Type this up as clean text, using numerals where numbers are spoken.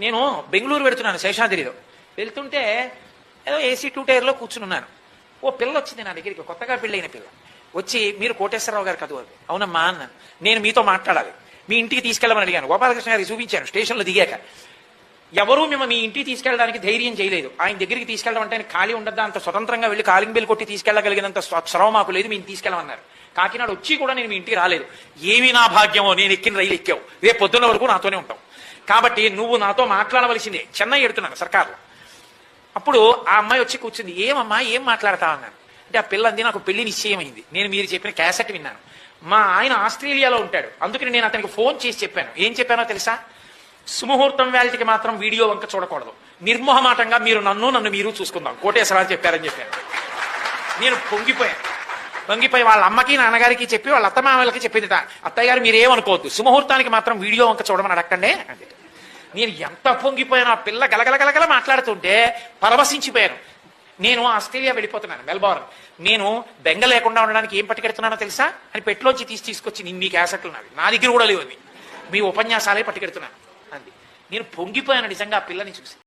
నేను బెంగళూరు వెళుతున్నాను శేషాద్రిలో. వెళ్తుంటే ఏదో ఏసీ 2 టైర్లో కూర్చుని ఉన్నాను. ఓ పిల్ల వచ్చింది నా దగ్గరికి, కొత్తగా పెళ్ళైన పిల్ల వచ్చి, మీరు కోటేశ్వరరావు గారు కదూ? అవునమ్మా అన్నాను. నేను మీతో మాట్లాడాలి, మీ ఇంటికి తీసుకెళ్ళమని అడిగాను. గోపాలకృష్ణ గారికి చూపించాను స్టేషన్లో దిగాక. ఎవరూ మేము మీ ఇంటికి తీసుకెళ్ళడానికి ధైర్యం చేయలేదు. ఆయన దగ్గరికి తీసుకెళ్ళడం అంటే ఆయన ఖాళీ ఉండద్దా, అంత స్వతంత్రంగా వెళ్ళి కాలింగ్ బెల్ కొట్టి తీసుకెళ్ళగలిగినంత శ్రమ మాకు లేదు, మేము తీసుకెళ్ళమన్నారు. కాకినాడ వచ్చి కూడా నేను మీ ఇంటికి రాలేదు. ఏమి నా భాగ్యమో, నేను ఎక్కిన రైలు ఎక్కావు, రేపు పొద్దున్న వరకు నాతోనే ఉంటావు, కాబట్టి నువ్వు నాతో మాట్లాడవలసిందే. చెన్నై ఎడుతున్నాను సర్కార్లో. అప్పుడు ఆ అమ్మాయి వచ్చి కూర్చుంది. ఏమమ్మా ఏం మాట్లాడతా అన్నాను. అంటే ఆ పిల్లంది, నాకు పెళ్లి నిశ్చయమైంది, నేను మీరు చెప్పిన క్యాసెట్ విన్నాను, మా ఆయన ఆస్ట్రేలియాలో ఉంటాడు, అందుకని నేను అతనికి ఫోన్ చేసి చెప్పాను. ఏం చెప్పానో తెలుసా? సుముహూర్తం వేళకి మాత్రం వీడియో వంక చూడకూడదు, నిర్మోహమాటంగా మీరు నన్ను మీరు చూసుకుందాం, కోటేశ్వరరావు చెప్పారని చెప్పాను. నేను పొంగిపోయి వాళ్ళ అమ్మకి నాన్నగారికి చెప్పి వాళ్ళ అత్తమామలకి చెప్పింది, అత్తయ్య గారు మీరేమనుకోవద్దు, సుముహూర్తానికి మాత్రం వీడియో వంక చూడమని అడగండి అంటే. నేను ఎంత పొంగిపోయాను, ఆ పిల్ల గలగలగలగల మాట్లాడుతుంటే పరవశించిపోయాను. నేను ఆస్ట్రేలియా వెళ్ళిపోతున్నాను, మెల్బోర్న్. నేను బెంగ లేకుండా ఉండడానికి ఏం పట్టుకెడుతున్నానో తెలుసా అని పెట్టిలోంచి తీసుకొచ్చి, మీ క్యాసెట్లు నావి, నా దగ్గర కూడా లేవు, మీ ఉపన్యాసాలే పట్టుకెడుతున్నాను అంది. నేను పొంగిపోయాను నిజంగా ఆ పిల్లని చూసి.